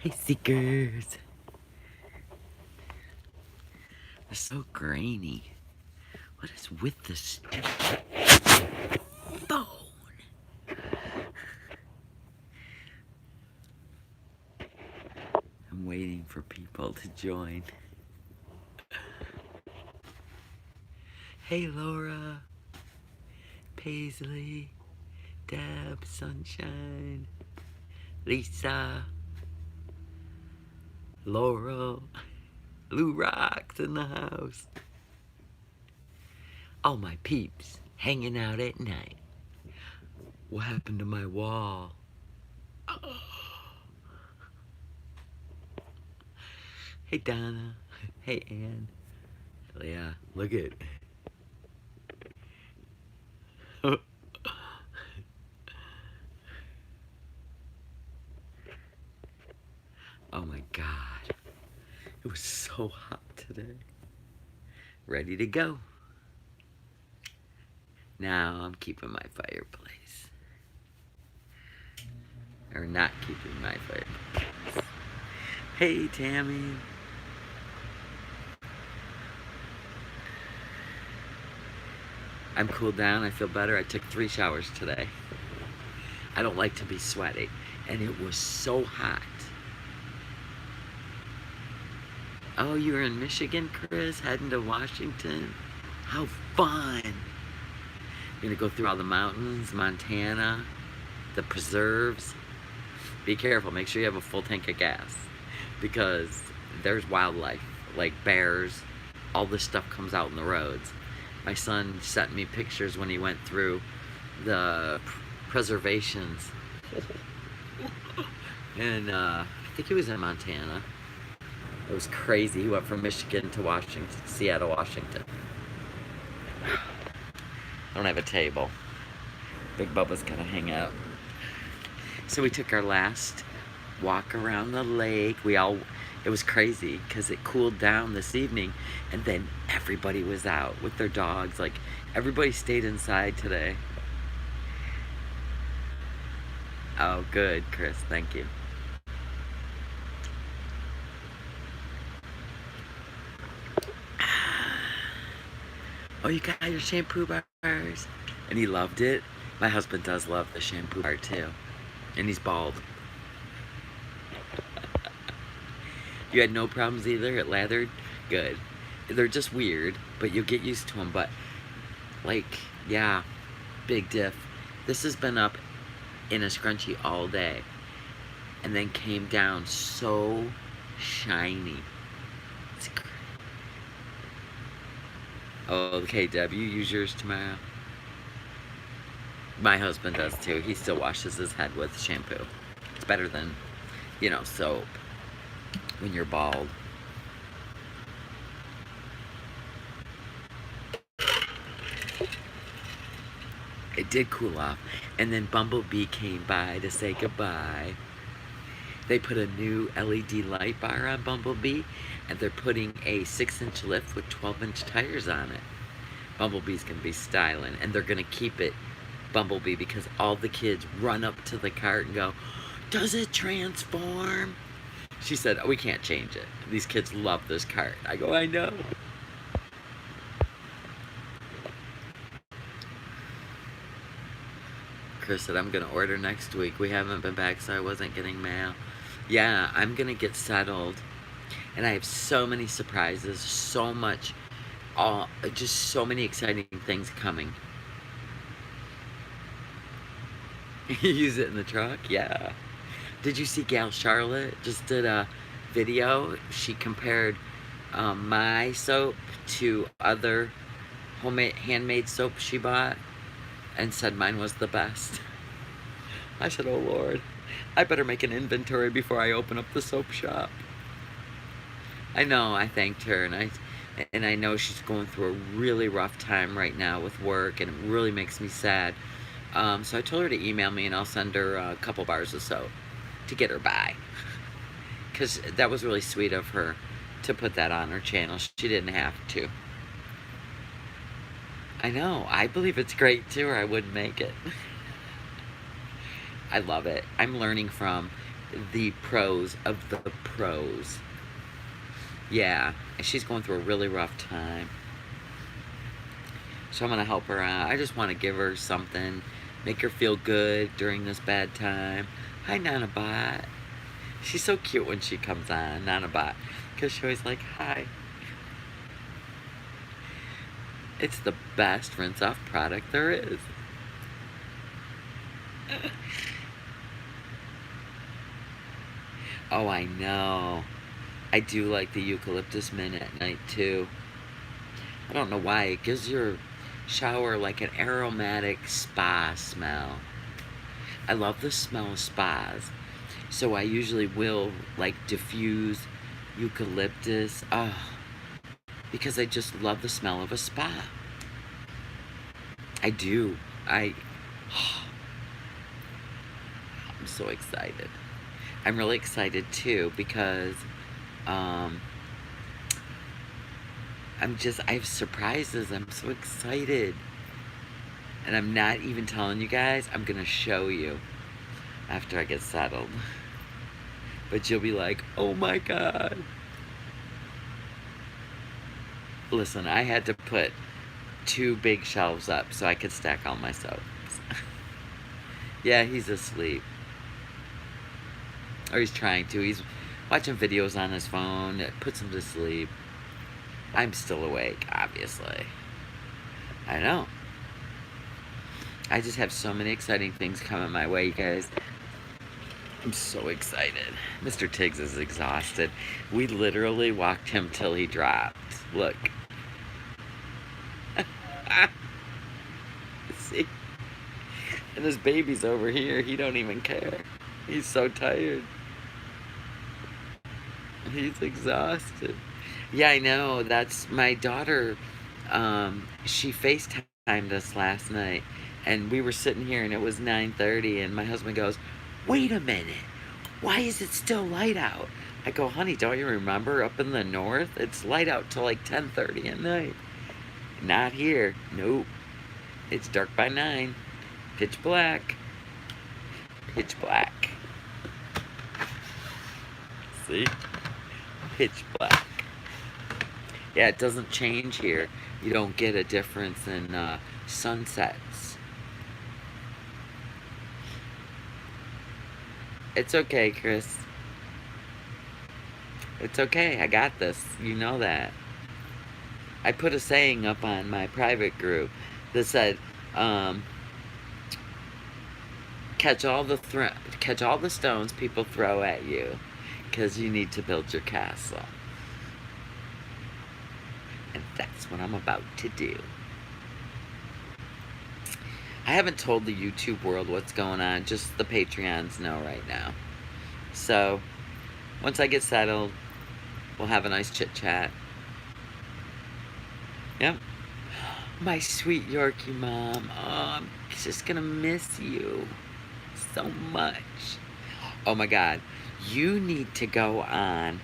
Hey, seekers. It's so grainy. What is with this stupid phone? I'm waiting for people to join. Hey, Laura, Paisley, Deb, Sunshine, Lisa, Laurel, Lou Rock's in the house. All my peeps hanging out at night. What happened to my wall? Oh. Hey, Donna. Hey, Ann. Yeah, look at. Oh my God. It was so hot today. Ready to go. Now I'm keeping my fireplace. Or not keeping my fireplace. Hey, Tammy. I'm cooled down. I feel better. I took 3 showers today. I don't like to be sweaty. And it was so hot. Oh, you were in Michigan, Chris? Heading to Washington? How fun. You're gonna go through all the mountains, Montana, the preserves. Be careful. Make sure you have a full tank of gas. Because there's wildlife, like bears. All this stuff comes out in the roads. My son sent me pictures when he went through the preservations. And I think he was in Montana. It was crazy. He went from Michigan to Washington, Seattle, Washington. I don't have a table. Big Bubba's gotta hang out. So we took our last walk around the lake. It was crazy because it cooled down this evening and then everybody was out with their dogs. Like, everybody stayed inside today. Oh, good, Chris. Thank you. Oh, you got your shampoo bars? And he loved it. My husband does love the shampoo bar too. And he's bald. You had no problems either? It lathered? Good. They're just weird, but you'll get used to them. But, like, yeah, big diff. This has been up in a scrunchie all day. And then came down so shiny. It's great. Oh, okay, Deb, you use yours tomorrow? My husband does too. He still washes his head with shampoo. It's better than, soap when you're bald. It did cool off. And then Bumblebee came by to say goodbye. They put a new LED light bar on Bumblebee, and they're putting a 6-inch lift with 12-inch tires on it. Bumblebee's gonna be styling, and they're gonna keep it Bumblebee because all the kids run up to the cart and go, "Does it transform?" She said, "Oh, we can't change it. These kids love this cart." I go, "I know." Chris said, "I'm gonna order next week. We haven't been back, so I wasn't getting mail." Yeah, I'm gonna get settled. And I have so many surprises, so much, just so many exciting things coming. You use it in the truck? Yeah. Did you see Gal Charlotte just did a video? She compared my soap to other homemade, handmade soap she bought and said mine was the best. I said, oh Lord, I better make an inventory before I open up the soap shop. I know, I thanked her, and I know she's going through a really rough time right now with work, and it really makes me sad. So I told her to email me, and I'll send her a couple bars of soap to get her by. Because that was really sweet of her to put that on her channel. She didn't have to. I know, I believe it's great too, or I wouldn't make it. I love it. I'm learning from the pros of the pros. Yeah, and she's going through a really rough time. So I'm going to help her out. I just want to give her something, make her feel good during this bad time. Hi, Nanabot. She's so cute when she comes on, Nanabot, because she's always like, hi. It's the best rinse-off product there is. Oh, I know. I do like the eucalyptus mint at night, too. I don't know why. It gives your shower like an aromatic spa smell. I love the smell of spas. So I usually will, like, diffuse eucalyptus. Oh, because I just love the smell of a spa. I do. I'm so excited. I'm really excited too because I have surprises. I'm so excited. And I'm not even telling you guys. I'm gonna show you after I get settled. But you'll be like, oh my God. Listen, I had to put 2 big shelves up so I could stack all my soaps. Yeah, he's asleep. Or he's trying to. He's watching videos on his phone. It puts him to sleep. I'm still awake, obviously. I know. I just have so many exciting things coming my way, you guys. I'm so excited. Mr. Tiggs is exhausted. We literally walked him till he dropped. Look. See? And his baby's over here. He don't even care. He's so tired. He's exhausted. Yeah, I know. That's my daughter. She FaceTimed us last night. And we were sitting here and it was 9:30. And my husband goes, wait a minute. Why is it still light out? I go, honey, don't you remember up in the north? It's light out till like 10:30 at night. Not here. Nope. It's dark by 9. Pitch black. Pitch black. See? Pitch black. Yeah, it doesn't change here. You don't get a difference in sunsets. It's okay, Chris. It's okay. I got this. You know that. I put a saying up on my private group that said, catch all the stones people throw at you, because you need to build your castle. And that's what I'm about to do. I haven't told the YouTube world what's going on. Just the Patreons know right now. So, once I get settled, we'll have a nice chit-chat. Yep. My sweet Yorkie mom. Oh, I'm just gonna miss you so much. Oh my God. You need to go on.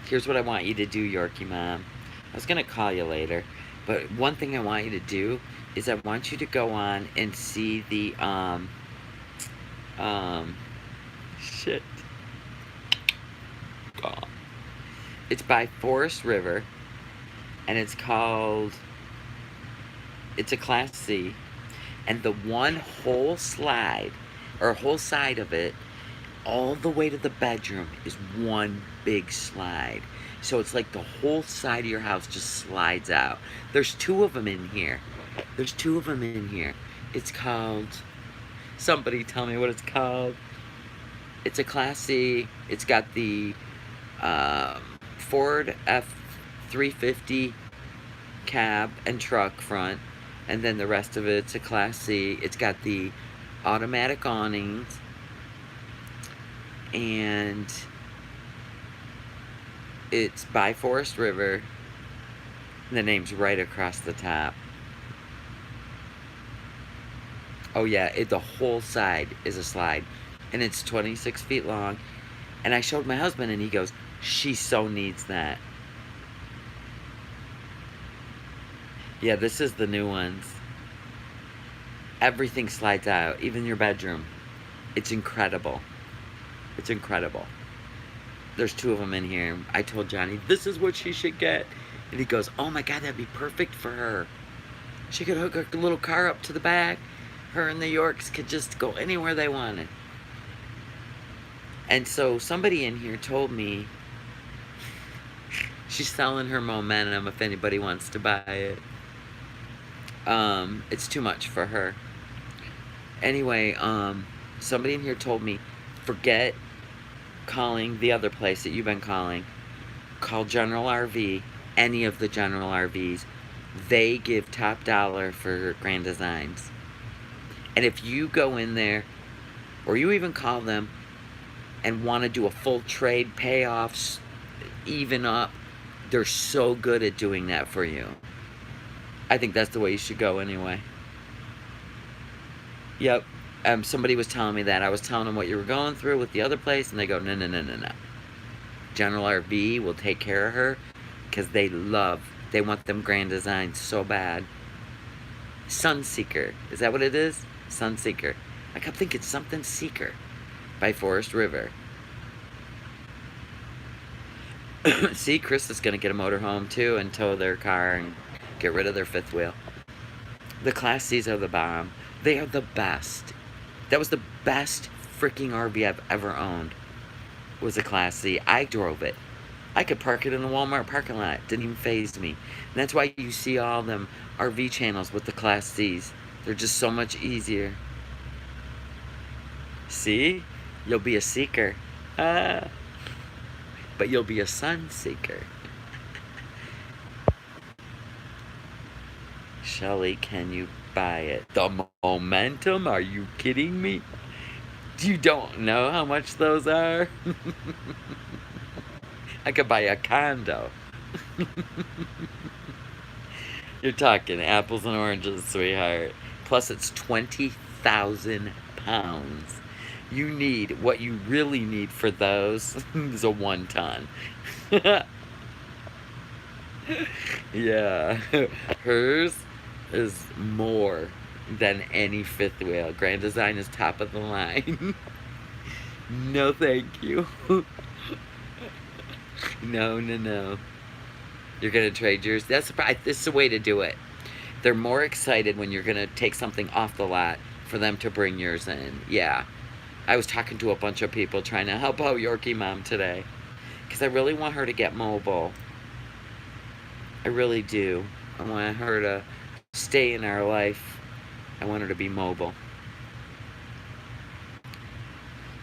Here's what I want you to do, Yorkie mom. I was gonna call you later, but one thing I want you to do is I want you to go on and see the shit. God. It's by Forest River, and it's called, it's a Class C, and the one whole slide, or whole side of it, all the way to the bedroom is one big slide. So it's like the whole side of your house just slides out. There's 2 of them in here. There's 2 of them in here. It's called, somebody tell me what it's called. It's a Class C. It's got the Ford F-350 cab and truck front. And then the rest of it's a Class C. It's got the automatic awnings. And it's by Forest River. The name's right across the top. Oh yeah, the whole side is a slide. And it's 26 feet long. And I showed my husband and he goes, she so needs that. Yeah, this is the new ones. Everything slides out, even your bedroom. It's incredible. It's incredible. There's 2 of them in here. I told Johnny, this is what she should get. And he goes, oh my God, that'd be perfect for her. She could hook a little car up to the back. Her and the Yorks could just go anywhere they wanted. And so somebody in here told me she's selling her momentum if anybody wants to buy it. It's too much for her. Anyway, somebody in here told me, forget calling the other place that you've been calling. Call General RV, any of the General RVs. They give top dollar for Grand Designs. And if you go in there, or you even call them and want to do a full trade, payoffs, even up, they're so good at doing that for you. I think that's the way you should go anyway. Yep. Somebody was telling me that. I was telling them what you were going through with the other place, and they go, no, no, no, no, no. General RV will take care of her because they want them Grand Designs so bad. Sunseeker. Is that what it is? Sunseeker. I kept thinking something Seeker by Forest River. See, Chris is going to get a motorhome too and tow their car and get rid of their 5th wheel. The Class C's are the bomb. They are the best. That was the best freaking RV I've ever owned. Was a Class C. I drove it. I could park it in the Walmart parking lot. Didn't even faze me. And that's why you see all them RV channels with the Class C's. They're just so much easier. See? You'll be a seeker. But you'll be a sun seeker. Shelly, can you buy it? The momentum? Are you kidding me? You don't know how much those are? I could buy a condo. You're talking apples and oranges, sweetheart. Plus, it's 20,000 pounds. You need, what you really need for those is a 1 ton. Yeah. Hers is more than any 5th wheel. Grand Design is top of the line. No, thank you. No, no, no. You're gonna trade yours? This is the way to do it. They're more excited when you're gonna take something off the lot for them to bring yours in. Yeah. I was talking to a bunch of people trying to help out Yorkie Mom today. Because I really want her to get mobile. I really do. I want her to stay in our life. I want her to be mobile.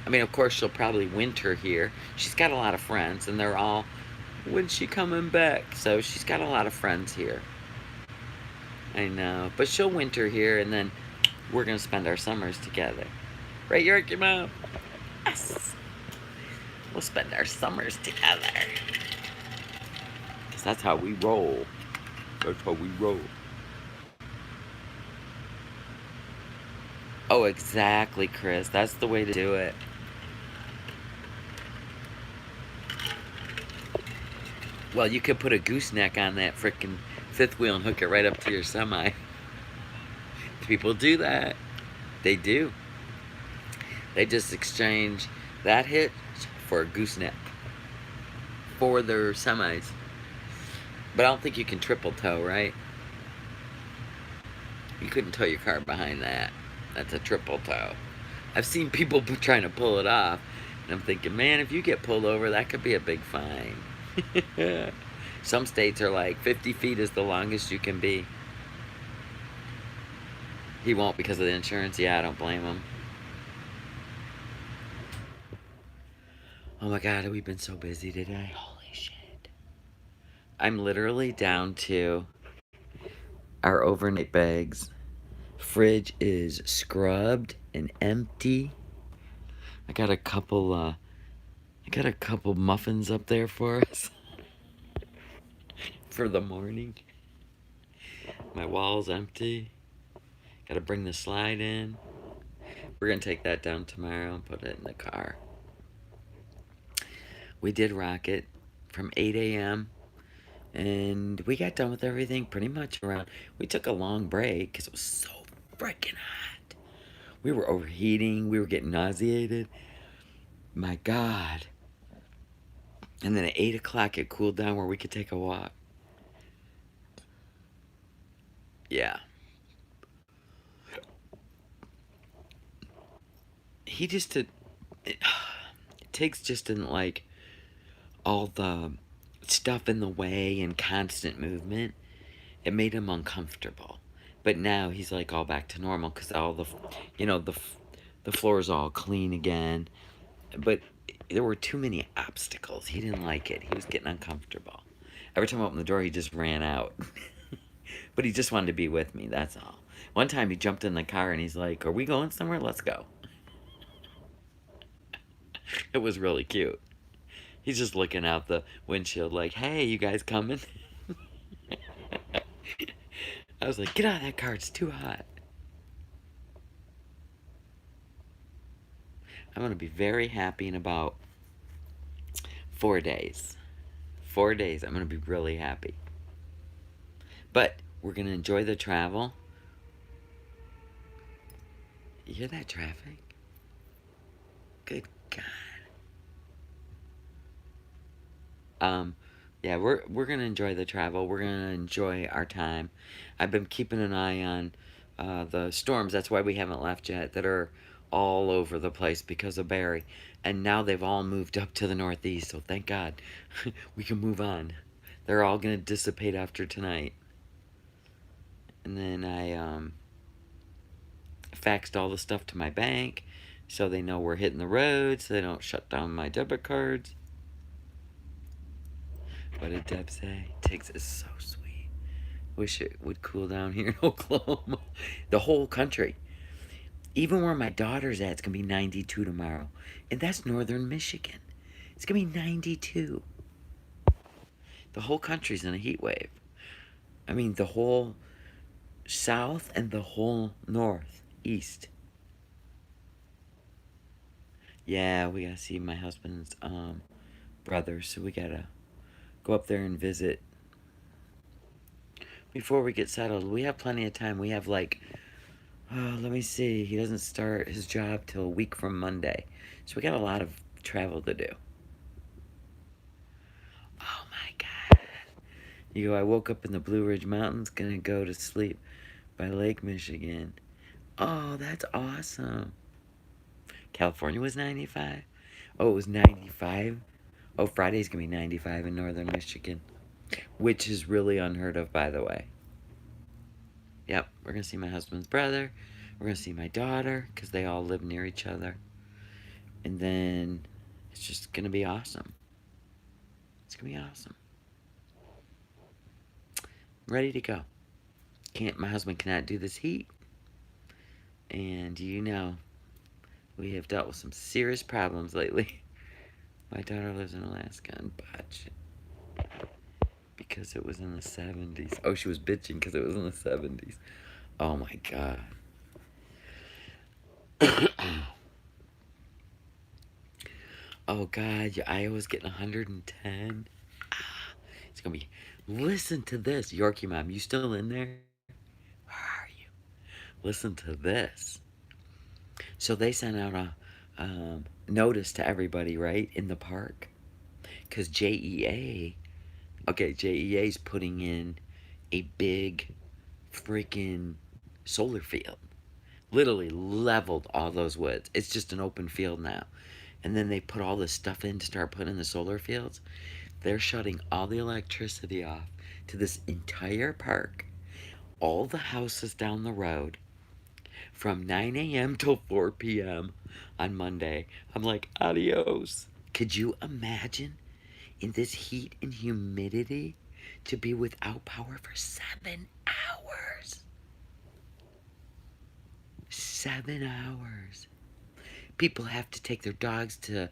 I mean, of course, she'll probably winter here. She's got a lot of friends, and they're all, when's she coming back? So she's got a lot of friends here. I know. But she'll winter here, and then we're going to spend our summers together. Right, Yorkie Mom? Yes. We'll spend our summers together. Because that's how we roll. That's how we roll. Oh, exactly, Chris. That's the way to do it. Well, you could put a gooseneck on that frickin' 5th wheel and hook it right up to your semi. People do that. They do. They just exchange that hitch for a gooseneck for their semis. But I don't think you can triple tow, right? You couldn't tow your car behind that. That's a triple tow. I've seen people trying to pull it off, and I'm thinking, man, if you get pulled over, that could be a big fine. Some states are like 50 feet is the longest you can be. He won't because of the insurance. Yeah, I don't blame him. Oh my God, we've been so busy today. Holy shit. I'm literally down to our overnight bags. Fridge is scrubbed and empty. I got a couple muffins up there for us for the morning. My wall's empty. Gotta bring the slide in. We're gonna take that down tomorrow and put it in the car. We did rock it from 8 a.m. and we got done with everything pretty much around. We took a long break because it was so freaking hot. We were overheating. We were getting nauseated. My God. And then at 8 o'clock it cooled down where we could take a walk. Yeah. He just did. Tiggs just didn't like all the stuff in the way and constant movement. It made him uncomfortable. But now he's like all back to normal because all the, you know, the floor is all clean again. But there were too many obstacles. He didn't like it. He was getting uncomfortable. Every time I opened the door, he just ran out. But he just wanted to be with me, that's all. One time he jumped in the car and he's like, "Are we going somewhere? Let's go." It was really cute. He's just looking out the windshield like, "Hey, you guys coming?" I was like, "Get out of that car, it's too hot." I'm going to be very happy in about 4 days. 4 days, I'm going to be really happy. But we're going to enjoy the travel. You hear that traffic? Good God. Yeah, we're gonna enjoy the travel. We're gonna enjoy our time. I've been keeping an eye on the storms. That's why we haven't left yet. That are all over the place because of Barry, and now they've all moved up to the northeast. So thank God, we can move on. They're all gonna dissipate after tonight. And then I faxed all the stuff to my bank, so they know we're hitting the road, so they don't shut down my debit cards. What did Deb say? Tiggs is so sweet. Wish it would cool down here in Oklahoma. The whole country. Even where my daughter's at, it's going to be 92 tomorrow. And that's northern Michigan. It's going to be 92. The whole country's in a heat wave. I mean, the whole south and the whole north, east. Yeah, we got to see my husband's brother, so we got to go up there and visit before we get settled. We have plenty of time. We have like, let me see. He doesn't start his job till a week from Monday. So we got a lot of travel to do. Oh my God. You go, I woke up in the Blue Ridge Mountains, gonna go to sleep by Lake Michigan. Oh, that's awesome. California was 95? Oh, it was 95? Oh, Friday's gonna be 95 in northern Michigan. Which is really unheard of, by the way. Yep, we're gonna see my husband's brother. We're gonna see my daughter, because they all live near each other. And then it's just gonna be awesome. It's gonna be awesome. I'm ready to go. My husband cannot do this heat. And you know, we have dealt with some serious problems lately. My daughter lives in Alaska and botched because it was in the 70s. Oh, she was bitching because it was in the 70s. Oh my God. Oh God, Iowa's getting 110. It's gonna be. Listen to this, Yorkie Mom. You still in there? Where are you? Listen to this. So they sent out a notice to everybody, right, in the park, because JEA. Okay, JEA's putting in a big freaking solar field. Literally leveled all those woods. It's just an open field now. And then they put all this stuff in to start putting in the solar fields. They're shutting all the electricity off to this entire park. All the houses down the road from 9 a.m. till 4 p.m. on Monday. I'm like, adios. Could you imagine in this heat and humidity to be without power for 7 hours? 7 hours. People have to take their dogs to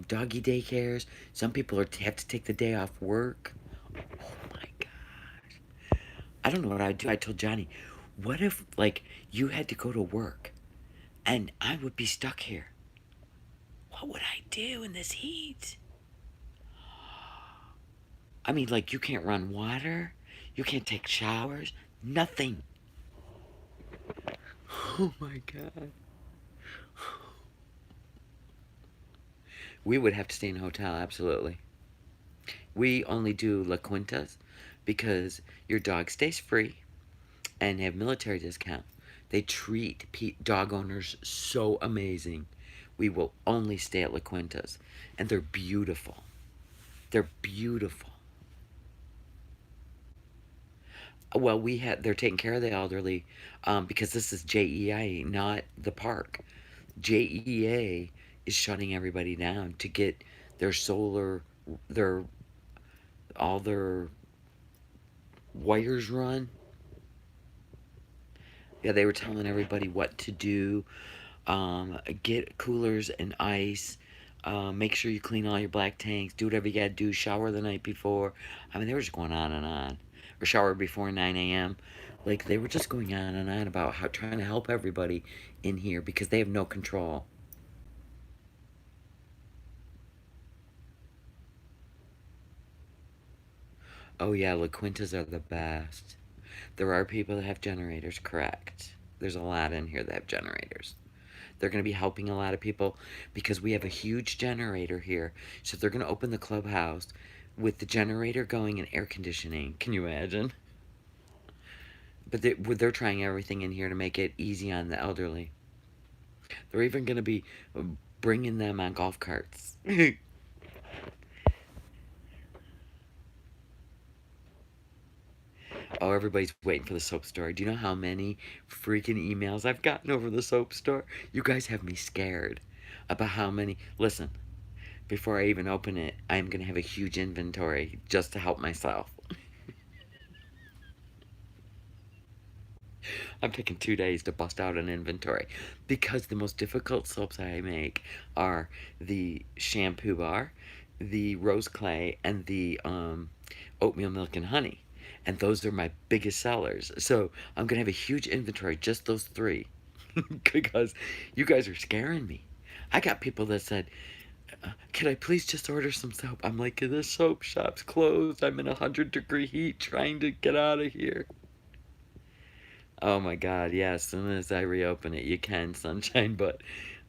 doggy daycares. Some people have to take the day off work. Oh my gosh. I don't know what I'd do. I told Johnny, what if, like, you had to go to work and I would be stuck here? What would I do in this heat? I mean, like, you can't run water. You can't take showers. Nothing. Oh my God. We would have to stay in a hotel, absolutely. We only do La Quintas because your dog stays free and they have military discount. They treat dog owners so amazing. We will only stay at La Quintas, and they're beautiful. They're beautiful. Well, they're taking care of the elderly because this is JEA, not the park. JEA is shutting everybody down to get their solar, their all their wires run. Yeah, they were telling everybody what to do. Get coolers and ice. Make sure you clean all your black tanks. Do whatever you gotta do. Shower the night before. I mean, they were just going on and on. Or shower before 9 a.m. Like, they were just going on and on about how trying to help everybody in here because they have no control. Oh, yeah, La Quintas are the best. There are people that have generators, correct. There's a lot in here that have generators. They're going to be helping a lot of people because we have a huge generator here. So they're going to open the clubhouse with the generator going and air conditioning. Can you imagine? But they're trying everything in here to make it easy on the elderly. They're even going to be bringing them on golf carts. Oh, everybody's waiting for the soap story. Do you know how many freaking emails I've gotten over the soap store? You guys have me scared about how many. Listen, before I even open it, I'm going to have a huge inventory just to help myself. I'm taking 2 days to bust out an inventory because the most difficult soaps I make are the shampoo bar, the rose clay, and the oatmeal milk and honey. And those are my biggest sellers. So I'm going to have a huge inventory, just those three, because you guys are scaring me. I got people that said, can I please just order some soap? I'm like, this soap shop's closed. I'm in 100-degree heat trying to get out of here. Oh my God, yeah, as soon as I reopen it, you can, sunshine, but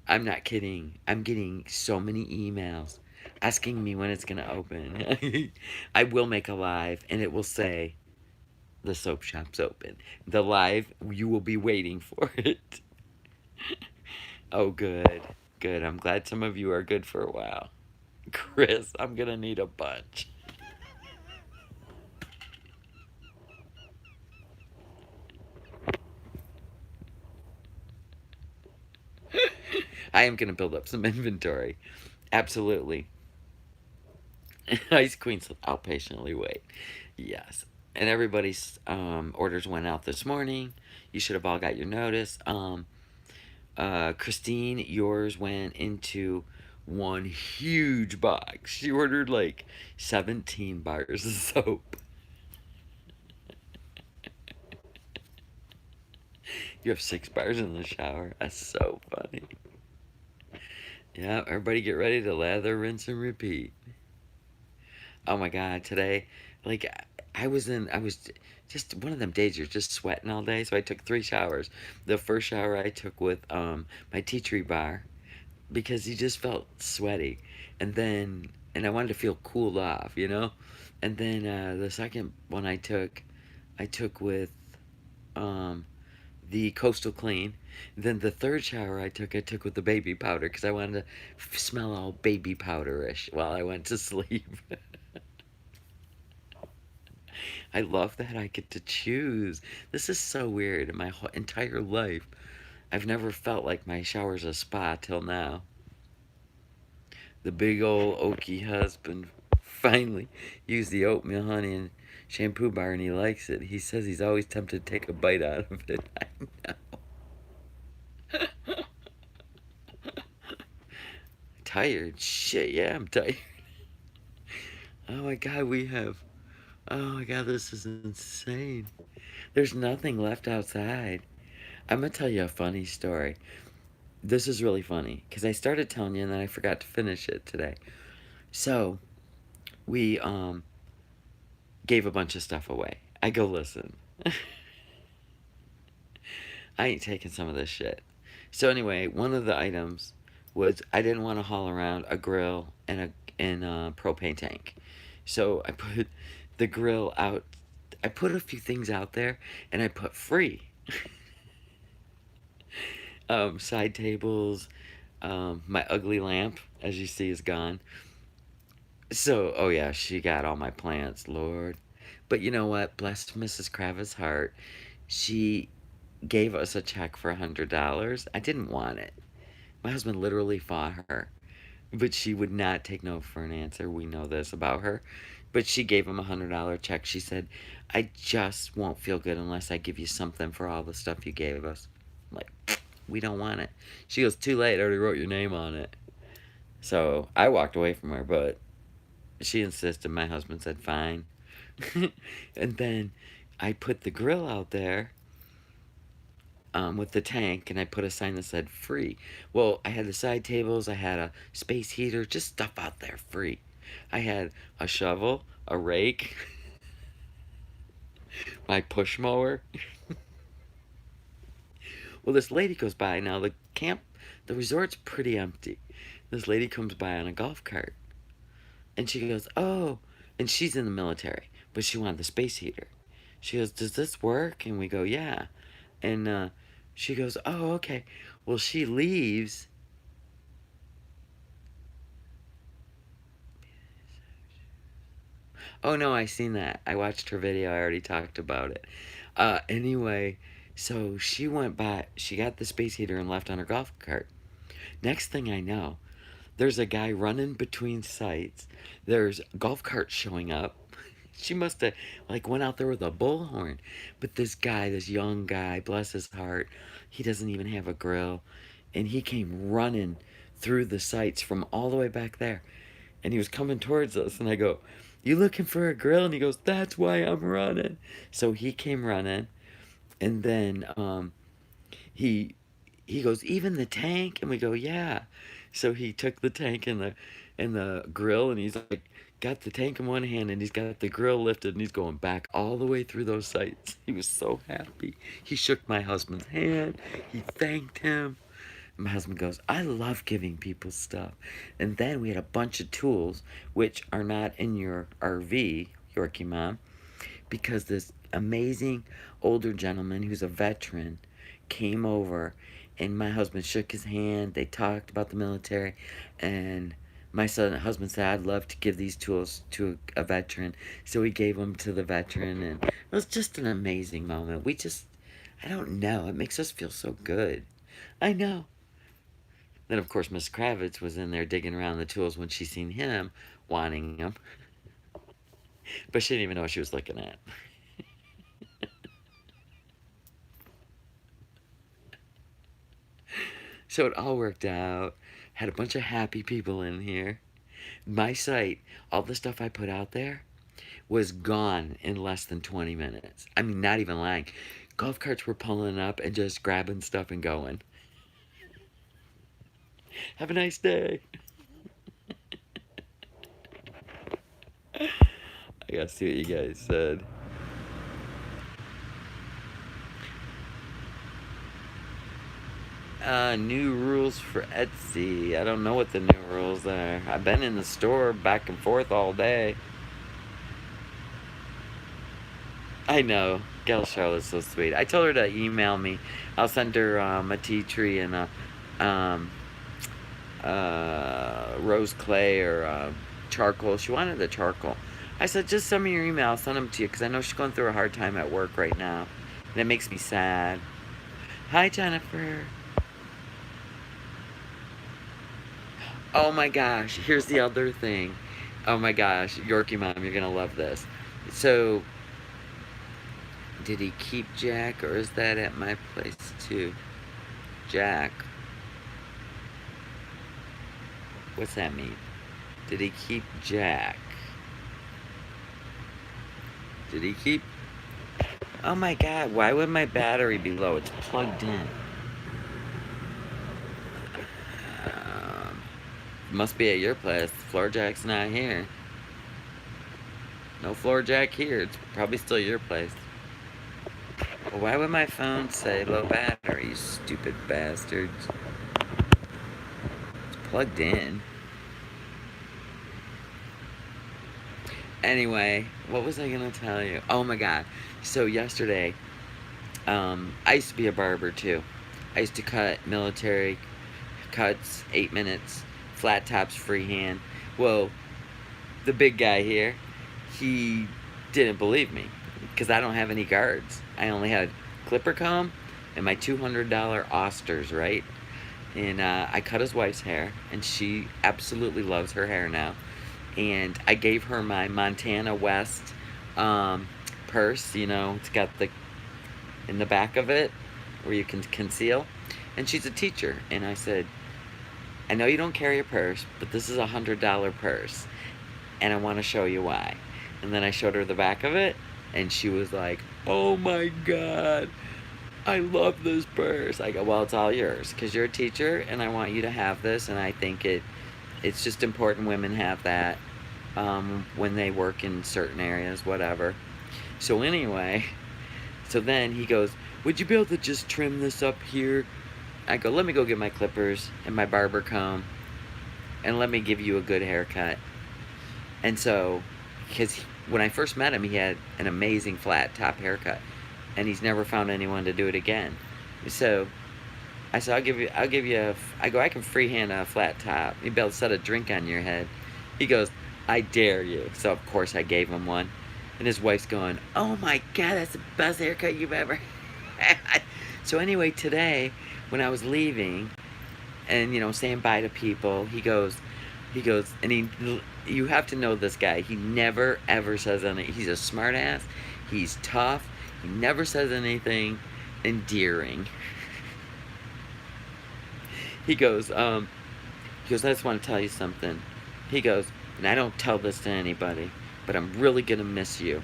I'm not kidding. I'm getting so many emails asking me when it's going to open. I will make a live, and it will say, the soap shop's open. The live, you will be waiting for it. Oh, good. Good. I'm glad some of you are good for a while. Chris, I'm going to need a bunch. I am going to build up some inventory. Absolutely. Ice Queen said, I'll patiently wait. Yes. And everybody's orders went out this morning. You should have all got your notice. Christine, yours went into one huge box. She ordered like 17 bars of soap. You have 6 bars in the shower. That's so funny. Yeah, everybody get ready to lather, rinse, and repeat. Oh my God, today, like, I was just one of them days you're just sweating all day, so I took 3 showers. The first shower I took with my tea tree bar because you just felt sweaty, and I wanted to feel cooled off, you know. And then the second one I took with um, the Coastal Clean. Then the third shower I took with the baby powder because I wanted to smell all baby powderish while I went to sleep. I love that I get to choose. This is so weird. In my whole entire life, I've never felt like my shower's a spa till now. The big old oaky husband finally used the oatmeal, honey, and shampoo bar, and he likes it. He says he's always tempted to take a bite out of it. I know. Tired? Shit, yeah, I'm tired. Oh my God, oh my God, this is insane. There's nothing left outside. I'm gonna tell you a funny story. This is really funny because I started telling you and then I forgot to finish it today. So we gave a bunch of stuff away. I go, listen, I ain't taking some of this shit. So anyway, one of the items was I didn't want to haul around a grill and a propane tank. So I put the grill out. I put a few things out there, and I put free side tables. My ugly lamp, as you see, is gone. So, oh yeah, she got all my plants, Lord. But you know what? Bless Mrs. Kravitz' heart. She gave us a check for $100. I didn't want it. My husband literally fought her, but she would not take no for an answer. We know this about her. But she gave him $100 check. She said, I just won't feel good unless I give you something for all the stuff you gave us. I'm like, we don't want it. She goes, too late. I already wrote your name on it. So I walked away from her, but she insisted. My husband said, fine. And then I put the grill out there with the tank, and I put a sign that said free. Well, I had the side tables, I had a space heater, just stuff out there free. I had a shovel, a rake, my push mower. Well, this lady goes by. Now, the resort's pretty empty. This lady comes by on a golf cart, and she goes, oh, and she's in the military, but she wanted the space heater. She goes, does this work? And we go, yeah. And she goes, oh, okay. Well, she leaves. Oh, no, I seen that. I watched her video. I already talked about it. Anyway, so she went by. She got the space heater and left on her golf cart. Next thing I know, there's a guy running between sites. There's golf carts showing up. She must have like went out there with a bullhorn. But this guy, this young guy, bless his heart, he doesn't even have a grill, and he came running through the sites from all the way back there, and he was coming towards us. And I go, "You looking for a grill?" And he goes, "That's why I'm running." So he came running, and then he he goes, even the tank? And we go, yeah. So he took the tank and the grill, and he's like, got the tank in one hand, and he's got the grill lifted, and he's going back all the way through those sites. He was so happy. He shook my husband's hand. He thanked him. And my husband goes, I love giving people stuff. And then we had a bunch of tools, which are not in your RV, Yorkie Mom, because this amazing older gentleman who's a veteran came over, and my husband shook his hand. They talked about the military, and my husband said, I'd love to give these tools to a veteran. So he gave them to the veteran, and it was just an amazing moment. I don't know, it makes us feel so good. I know. Then, of course, Miss Kravitz was in there digging around the tools when she seen him wanting them. But she didn't even know what she was looking at. So it all worked out. Had a bunch of happy people in here. My site, all the stuff I put out there, was gone in less than 20 minutes. I mean, not even lying. Golf carts were pulling up and just grabbing stuff and going. Have a nice day. I gotta see what you guys said. New rules for Etsy. I don't know what the new rules are. I've been in the store back and forth all day. I know. Gal Charlotte's so sweet. I told her to email me. I'll send her a tea tree and a rose clay or charcoal. She wanted the charcoal. I said, just send me your email. I'll send them to you because I know she's going through a hard time at work right now. And it makes me sad. Hi, Jennifer. Oh my gosh, here's the other thing. Oh my gosh, Yorkie Mom, you're gonna love this. So, did he keep Jack, or is that at my place too? Jack. What's that mean? Did he keep Jack? Did he keep... Oh my god, why would my battery be low? It's plugged in. Must be at your place. Floor Jack's not here. No Floor Jack here. It's probably still your place. Well, why would my phone say low battery, you stupid bastards? plugged in. Anyway, what was I gonna tell you? Oh my god. So yesterday, I used to be a barber too. I used to cut military cuts, 8 minutes, flat tops, freehand. Well, the big guy here, he didn't believe me because I don't have any guards. I only had clipper comb and my $200 Osters, right? And I cut his wife's hair, and she absolutely loves her hair now. And I gave her my Montana West purse. You know, it's got the in the back of it where you can conceal. And she's a teacher, and I said, I know you don't carry a purse, but this is a $100 purse, and I want to show you why. And then I showed her the back of it, and she was like, oh my god, I love this purse. I go, well, it's all yours because you're a teacher, and I want you to have this, and I think it's just important women have that when they work in certain areas, whatever. So anyway, so then he goes, would you be able to just trim this up here? I go, let me go get my clippers and my barber comb, and let me give you a good haircut. And so, because when I first met him, he had an amazing flat top haircut, and he's never found anyone to do it again. So I said, I go, I can freehand a flat top. You'll be able to set a drink on your head. He goes, I dare you. So of course I gave him one. And his wife's going, oh my god, that's the best haircut you've ever had. So anyway, today, when I was leaving, and, you know, saying bye to people, he goes, and you have to know this guy. He never, ever says anything. He's a smart ass. He's tough. He never says anything endearing. He goes, I just want to tell you something. He goes, and I don't tell this to anybody, but I'm really going to miss you.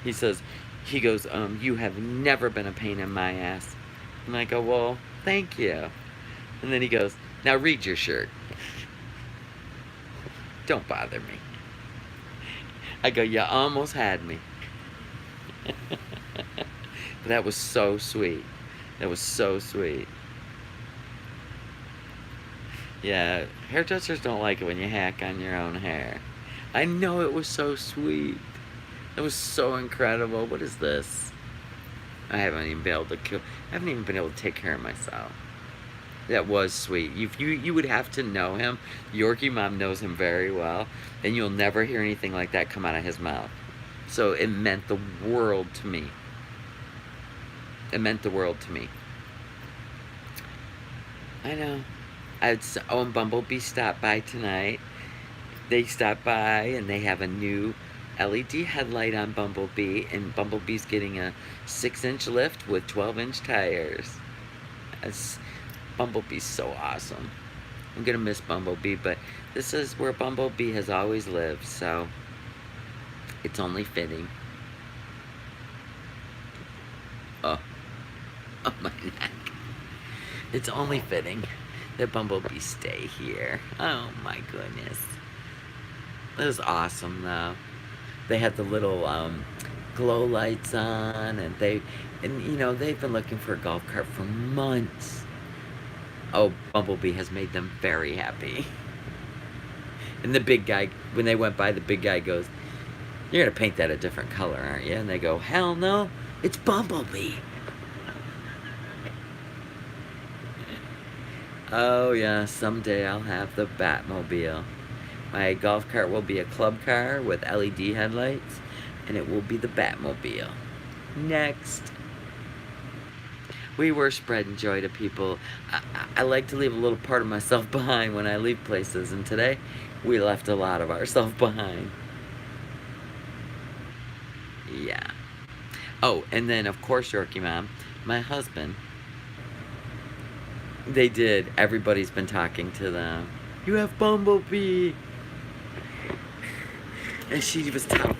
He goes, you have never been a pain in my ass. And I go, well, thank you. And then he goes, now read your shirt. Don't bother me. I go, you almost had me. But that was so sweet. That was so sweet. Yeah, hairdressers don't like it when you hack on your own hair. I know, it was so sweet. It was so incredible. What is this? I haven't even been able to take care of myself. That was sweet. You would have to know him. Yorkie Mom knows him very well, and you'll never hear anything like that come out of his mouth. So it meant the world to me. It meant the world to me. I know. And Bumblebee stopped by tonight. They stopped by, and they have a new LED headlight on Bumblebee, and Bumblebee's getting a 6-inch lift with 12-inch tires. Bumblebee's so awesome. I'm gonna miss Bumblebee, but this is where Bumblebee has always lived, so it's only fitting. Oh my neck. It's only fitting that Bumblebee stay here. Oh my goodness. It was awesome though. They had the little glow lights on, and you know, they've been looking for a golf cart for months. Oh, Bumblebee has made them very happy. And the big guy, when they went by, the big guy goes, you're gonna paint that a different color, aren't you? And they go, hell no, it's Bumblebee. Oh yeah, someday I'll have the Batmobile. My golf cart will be a club car with LED headlights, and it will be the Batmobile. Next. We were spreading joy to people. I like to leave a little part of myself behind when I leave places, and today we left a lot of ourselves behind. Yeah. Oh, and then of course, Yorkie Mom, my husband, they did. Everybody's been talking to them. You have Bumblebee. And she was telling.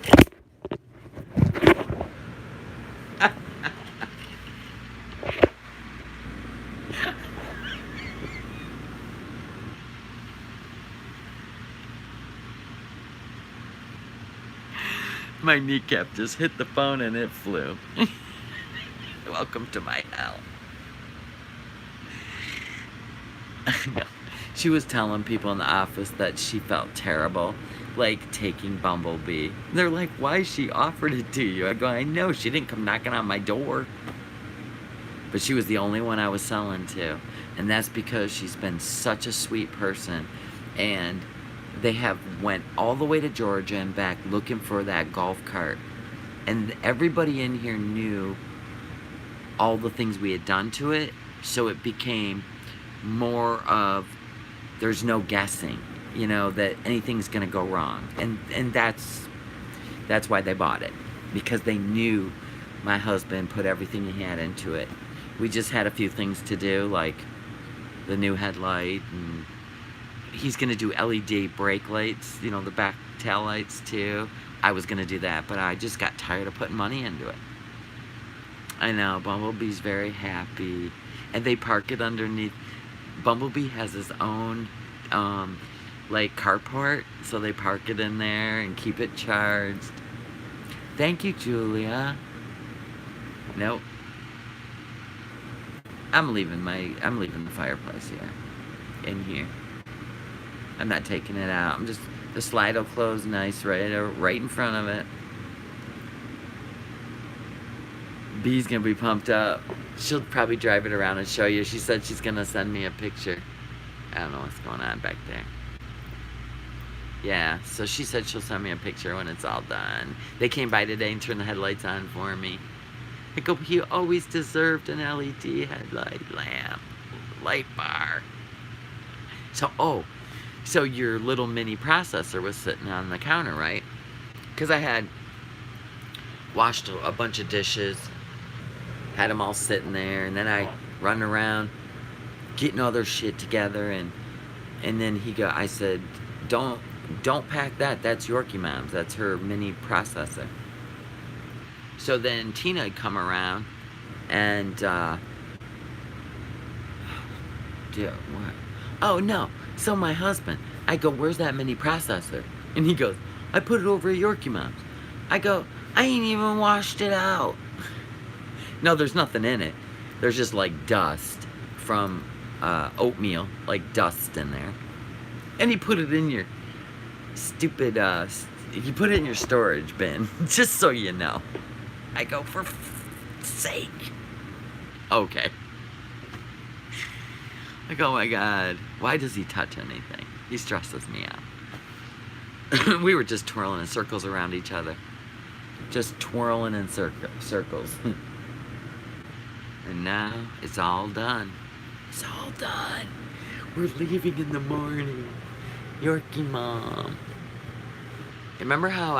My kneecap just hit the phone and it flew. Welcome to my hell. No. She was telling people in the office that she felt terrible, like taking Bumblebee. They're like, why she offered it to you? I go, I know, she didn't come knocking on my door. But she was the only one I was selling to. And that's because she's been such a sweet person. And they have went all the way to Georgia and back looking for that golf cart. And everybody in here knew all the things we had done to it. So it became more of, there's no guessing, you know, that anything's gonna go wrong. And that's why they bought it. Because they knew my husband put everything he had into it. We just had a few things to do, like the new headlight, and he's gonna do LED brake lights, you know, the back tail lights too. I was gonna do that, but I just got tired of putting money into it. I know, Bumblebee's very happy. And they park it underneath. Bumblebee has his own, like, carport, so they park it in there and keep it charged. Thank you, Julia. Nope. I'm leaving the fireplace here. In here. I'm not taking it out. The slide will close nice right in front of it. Bee's gonna be pumped up. She'll probably drive it around and show you. She said she's gonna send me a picture. I don't know what's going on back there. Yeah, so she said she'll send me a picture when it's all done. They came by today and turned the headlights on for me. I go, he always deserved an LED headlight lamp, light bar. So your little mini processor was sitting on the counter, right? Because I had washed a bunch of dishes, had them all sitting there, and then I run around getting all their shit together, and then I said, don't pack that. That's Yorkie Mom's. That's her mini processor. So then Tina had come around, and what? Oh no. So my husband, I go, where's that mini processor? And he goes, I put it over at Yorkie Mom's. I go, I ain't even washed it out. No, there's nothing in it. There's just like dust from oatmeal, like dust in there. And he put it in your stupid, you put it in your storage bin, just so you know. I go, for sake. Okay. Like, oh my God, why does he touch anything? He stresses me out. We were just twirling in circles around each other. Just twirling in circles. And now it's all done. It's all done. We're leaving in the morning. Yorkie Mom. Remember how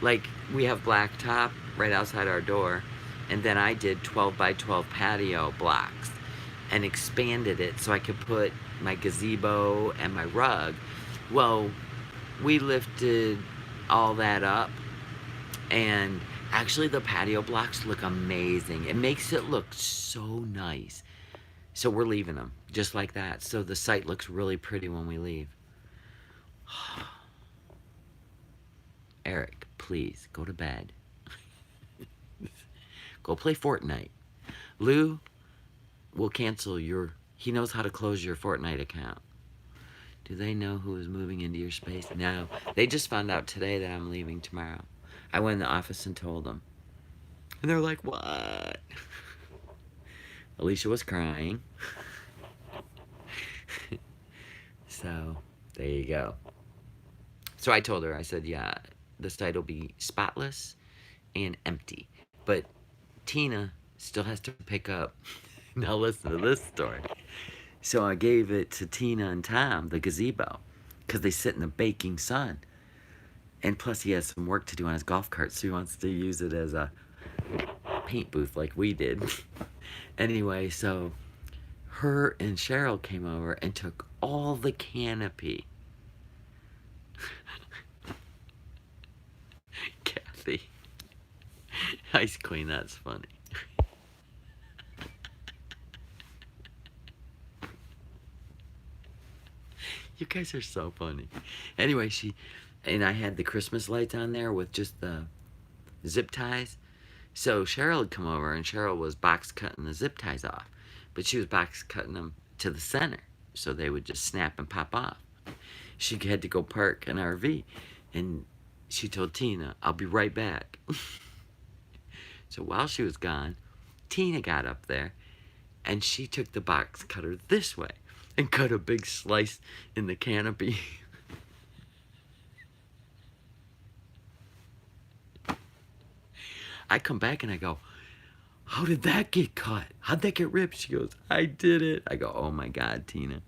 like, we have blacktop right outside our door, and then I did 12 by 12 patio blocks and expanded it so I could put my gazebo and my rug. Well, we lifted all that up, and actually the patio blocks look amazing. It makes it look so nice. So we're leaving them just like that. So the site looks really pretty when we leave. Eric, please go to bed. Go play Fortnite. Lou will cancel he knows how to close your Fortnite account. Do they know who is moving into your space? No. They just found out today that I'm leaving tomorrow. I went in the office and told them. And they're like, what? Alicia was crying. So, there you go. So I told her, I said, yeah, the site will be spotless and empty. But Tina still has to pick up. Now listen to this story. So I gave it to Tina and Tom, the gazebo, because they sit in the baking sun. And plus he has some work to do on his golf cart, so he wants to use it as a paint booth like we did. Anyway, so her and Cheryl came over and took all the canopy. Kathy. Ice Queen, that's funny. You guys are so funny. Anyway, and I had the Christmas lights on there with just the zip ties. So Cheryl had come over, and Cheryl was box cutting the zip ties off. But she was box cutting them to the center, so they would just snap and pop off. She had to go park an RV, and she told Tina, "I'll be right back." So while she was gone, Tina got up there, and she took the box cutter this way and cut a big slice in the canopy. I come back and I go, "How did that get cut? How'd that get ripped?" She goes, "I did it." I go, "Oh my God, Tina."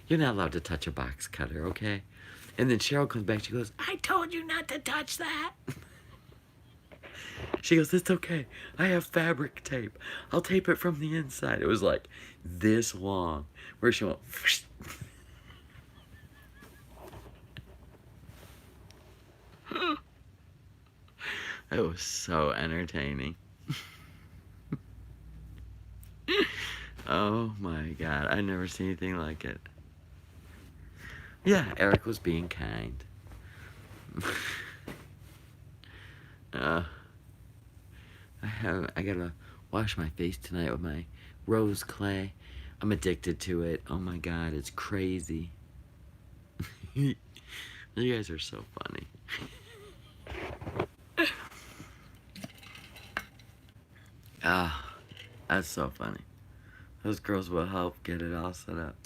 You're not allowed to touch a box cutter, okay? And then Cheryl comes back, she goes, "I told you not to touch that." She goes, "It's okay. I have fabric tape. I'll tape it from the inside." It was like this long, where she went, it was so entertaining. Oh my God, I never seen anything like it. Yeah, Eric was being kind. I gotta wash my face tonight with my rose clay. I'm addicted to it. Oh my God, it's crazy. You guys are so funny. Ah, that's so funny. Those girls will help get it all set up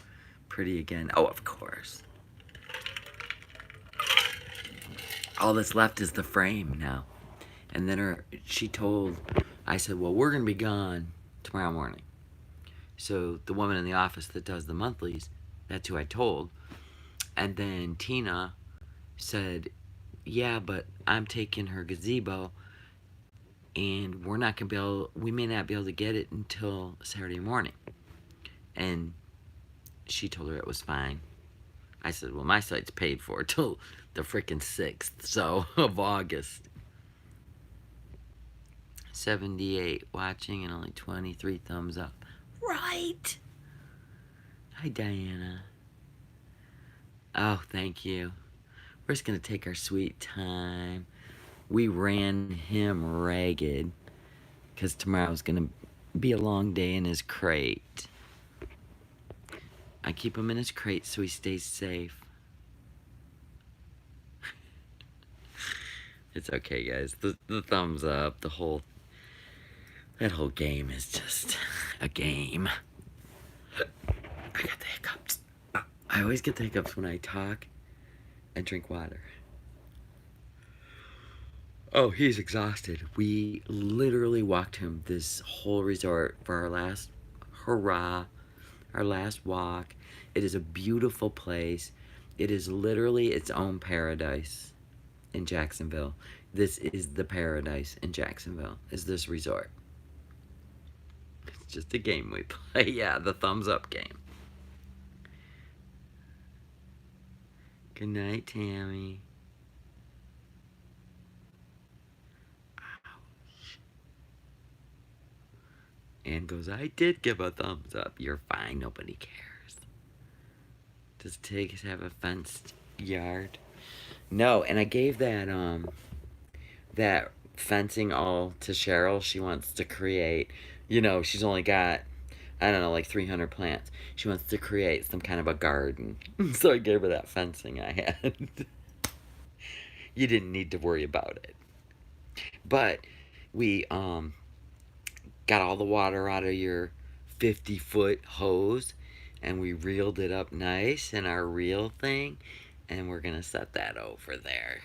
pretty again. Oh, of course. All that's left is the frame now. And then I said, "Well, we're gonna be gone tomorrow morning." So the woman in the office that does the monthlies, that's who I told. And then Tina said, "Yeah, but I'm taking her gazebo, and we may not be able to get it until Saturday morning." And she told her it was fine. I said, "Well, my site's paid for till the frickin' 6th, so, of August." 78 watching and only 23 thumbs up. Right. Hi, Diana. Oh, thank you. We're just gonna take our sweet time. We ran him ragged because tomorrow's gonna be a long day in his crate. I keep him in his crate so he stays safe. It's okay, guys. The thumbs up, that whole game is just a game. I got the hiccups. I always get the hiccups when I talk and drink water. Oh, he's exhausted. We literally walked him this whole resort for our last hurrah, our last walk. It is a beautiful place. It is literally its own paradise in Jacksonville. This is the paradise in Jacksonville, is this resort. It's just a game we play. Yeah, the thumbs up game. Good night, Tammy. Ouch. Ann goes, "I did give a thumbs up." You're fine, nobody cares. Does Tiggs have a fenced yard? No, and I gave that fencing all to Cheryl. She wants to create, she's only got, I don't know, like 300 plants. She wants to create some kind of a garden. So I gave her that fencing I had. You didn't need to worry about it. But we got all the water out of your 50-foot hose, and we reeled it up nice in our reel thing, and we're gonna set that over there.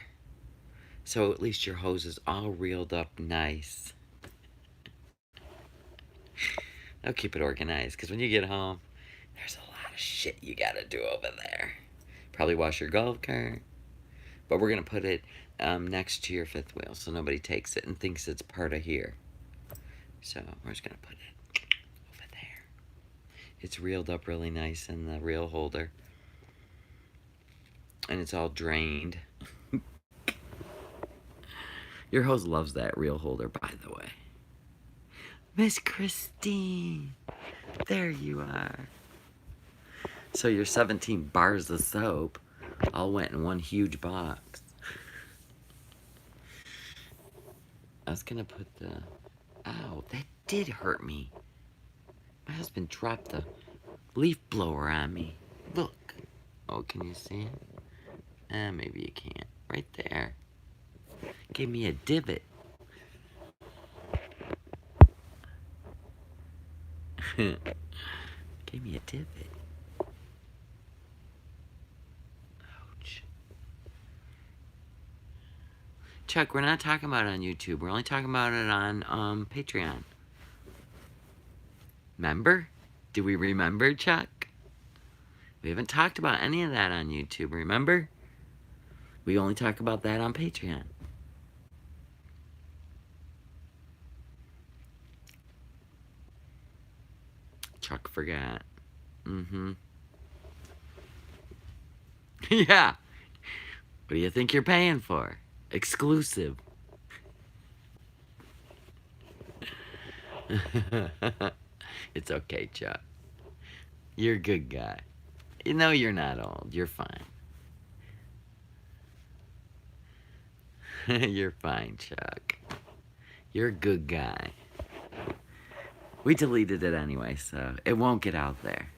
So at least your hose is all reeled up nice. I'll keep it organized, because when you get home, there's a lot of shit you gotta do over there. Probably wash your golf cart. But we're gonna put it next to your fifth wheel so nobody takes it and thinks it's part of here. So we're just gonna put it over there. It's reeled up really nice in the reel holder. And it's all drained. Your hose loves that reel holder, by the way. Miss Christine, there you are. So your 17 bars of soap all went in one huge box. I was gonna put ow, that did hurt me. My husband dropped the leaf blower on me. Look. Oh, can you see it? Maybe you can't. Right there. Gave me a divot. Gave me a divot. Ouch. Chuck, we're not talking about it on YouTube. We're only talking about it on Patreon. Remember? Do we remember, Chuck? We haven't talked about any of that on YouTube, remember? We only talk about that on Patreon. Chuck forgot. Mm-hmm. Yeah. What do you think you're paying for? Exclusive. It's okay, Chuck. You're a good guy. You know you're not old. You're fine. You're fine, Chuck. You're a good guy. We deleted it anyway, so it won't get out there.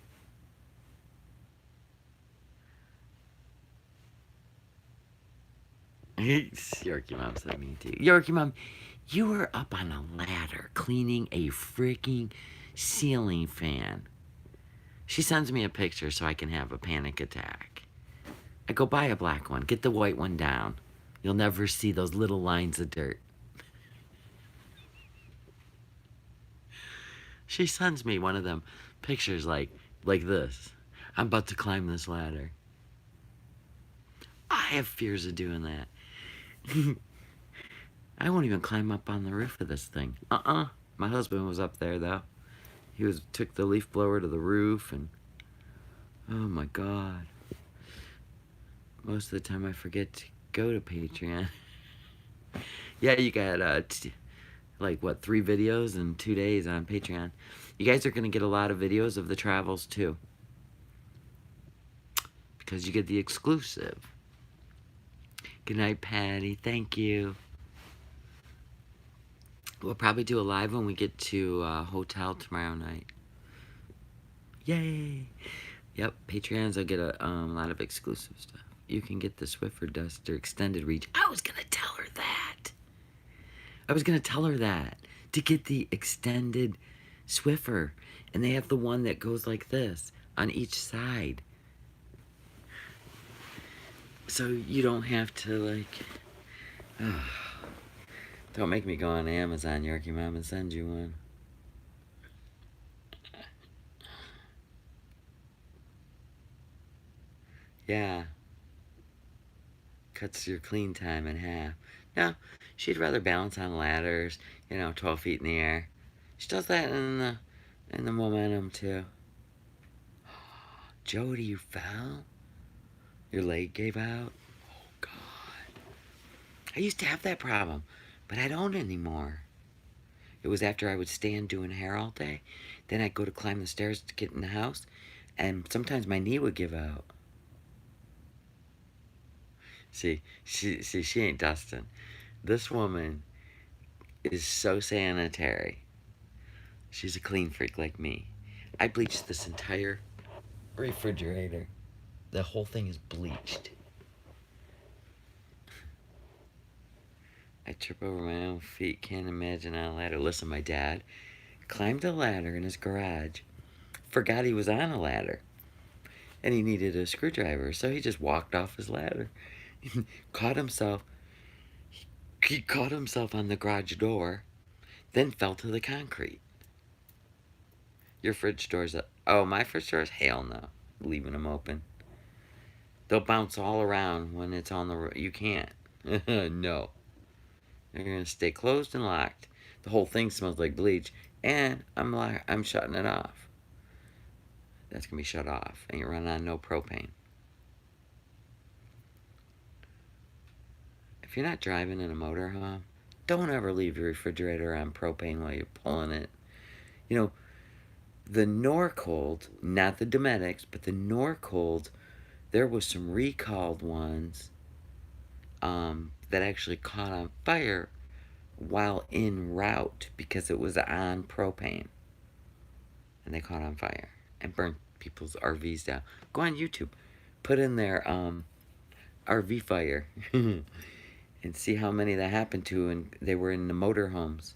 Yorkie Mom said me too. Yorkie Mom, you were up on a ladder cleaning a freaking ceiling fan. She sends me a picture so I can have a panic attack. I go buy a black one. Get the white one down. You'll never see those little lines of dirt. She sends me one of them pictures like this. I'm about to climb this ladder. I have fears of doing that. I won't even climb up on the roof of this thing. My husband was up there though. He took the leaf blower to the roof and oh my God. Most of the time I forget to go to Patreon. Yeah, you got like what, 3 videos in 2 days on Patreon. You guys are gonna get a lot of videos of the travels too, because you get the exclusive. Good night, Patty. Thank you. We'll probably do a live when we get to hotel tomorrow night. Yay! Yep, Patreons will get a lot of exclusive stuff. You can get the Swiffer Duster extended reach. I was gonna tell her that. To get the extended Swiffer, and they have the one that goes like this on each side. So you don't have to like, don't make me go on Amazon, Yorkie Mom, and send you one. Yeah. Cuts your clean time in half. No, she'd rather balance on ladders, 12 feet in the air. She does that in the momentum too. Jody, you fell? Your leg gave out? Oh, God. I used to have that problem, but I don't anymore. It was after I would stand doing hair all day. Then I'd go to climb the stairs to get in the house, and sometimes my knee would give out. See, she ain't Dustin. This woman is so sanitary. She's a clean freak like me. I bleached this entire refrigerator. The whole thing is bleached. I trip over my own feet. Can't imagine on a ladder. Listen, my dad climbed a ladder in his garage. Forgot he was on a ladder. And he needed a screwdriver. So he just walked off his ladder. Caught himself. He caught himself on the garage door. Then fell to the concrete. Your fridge door's up. Oh, my fridge door's? Hell no. Leaving them open. They'll bounce all around when it's on the... You can't. No. They're going to stay closed and locked. The whole thing smells like bleach. And I'm shutting it off. That's going to be shut off. And you're running on no propane. If you're not driving in a motorhome, don't ever leave your refrigerator on propane while you're pulling it. The Norcold, not the Domestics, but the Norcold, there was some recalled ones that actually caught on fire while en route because it was on propane. and they caught on fire and burnt people's RVs down. Go on YouTube, put in their RV fire, and see how many that happened to, and they were in the motorhomes.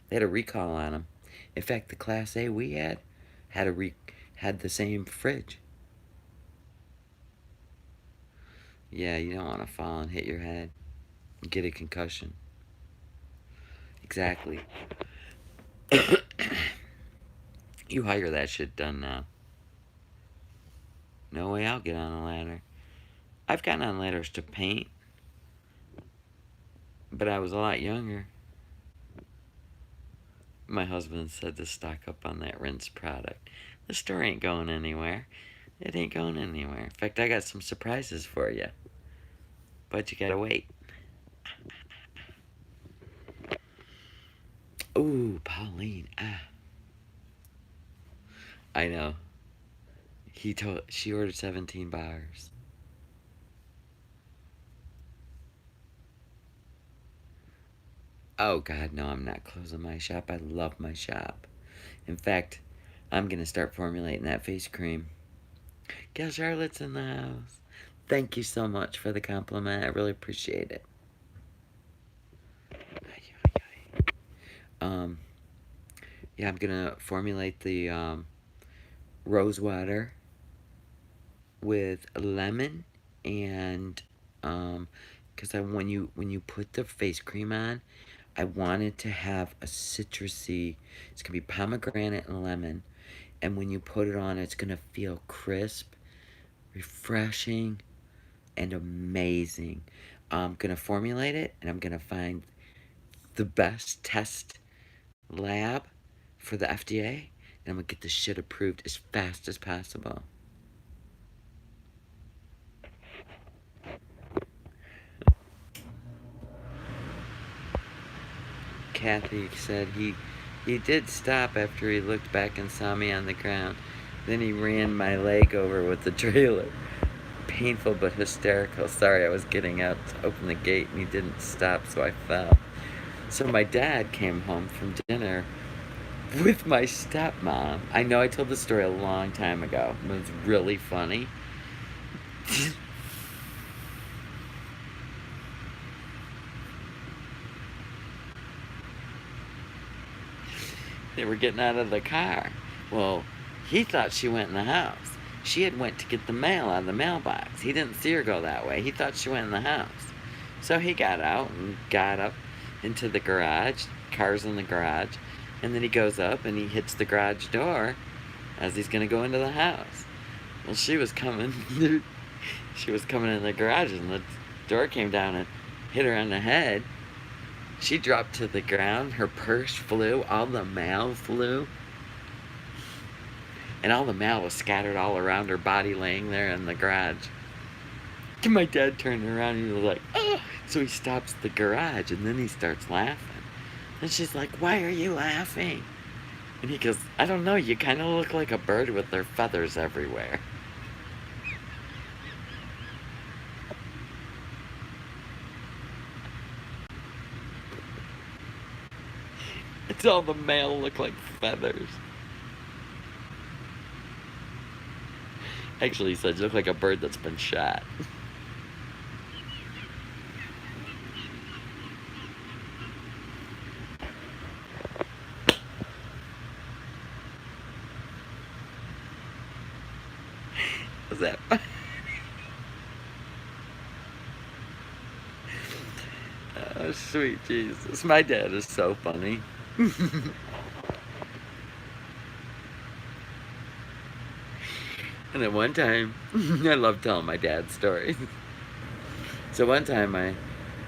They had a recall on them. In fact, the Class A we had the same fridge. Yeah, you don't want to fall and hit your head and get a concussion. Exactly. You hire that shit done now. No way I'll get on a ladder. I've gotten on ladders to paint, but I was a lot younger. My husband said to stock up on that rinse product. The store ain't going anywhere. It ain't going anywhere. In fact, I got some surprises for you. But you gotta wait. Ooh, Pauline. I know. She ordered 17 bars. Oh God, no, I'm not closing my shop. I love my shop. In fact, I'm gonna start formulating that face cream. Gal Charlotte's in the house. Thank you so much for the compliment. I really appreciate it. Yeah, I'm gonna formulate the rose water with lemon and because when you put the face cream on, I wanted to have a citrusy. It's gonna be pomegranate and lemon, and when you put it on, it's gonna feel crisp, refreshing, and amazing. I'm gonna formulate it, and I'm gonna find the best test lab for the FDA, and I'm gonna get this shit approved as fast as possible. Kathy said he did stop after he looked back and saw me on the ground. Then he ran my leg over with the trailer. Painful but hysterical. Sorry, I was getting out to open the gate and he didn't stop, so I fell. So my dad came home from dinner with my stepmom. I know I told the story a long time ago, but it's really funny. They were getting out of the car. Well, he thought she went in the house. She had went to get the mail out of the mailbox. He didn't see her go that way. He thought she went in the house. So he got out and got up into the garage. Car's in the garage. And then he goes up and he hits the garage door as he's going to go into the house. Well, she was coming in the garage and the door came down and hit her on the head. She dropped to the ground. Her purse flew. All the mail flew. And all the mail was scattered all around her body laying there in the garage. And my dad turned around and he was like, oh! So he stops the garage and then he starts laughing. And she's like, why are you laughing? And he goes, I don't know, you kind of look like a bird with their feathers everywhere. It's all the mail look like feathers. Actually, he said, you look like a bird that's been shot. Was that funny? Oh, sweet Jesus. My dad is so funny. And then one time, I love telling my dad stories. So one time my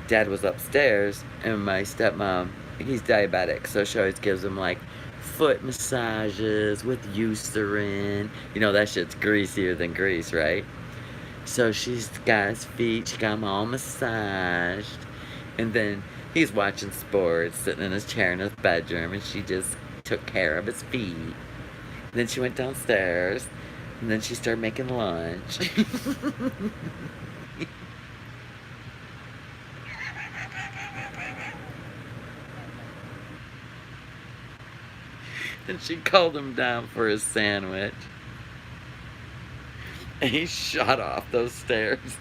dad was upstairs and my stepmom, he's diabetic, so she always gives him like foot massages with Eucerin. You know that shit's greasier than grease, right? So she's got his feet, she got them all massaged. And then he's watching sports, sitting in his chair in his bedroom, and she just took care of his feet. And then she went downstairs, and then she started making lunch. And she called him down for his sandwich. And he shot off those stairs,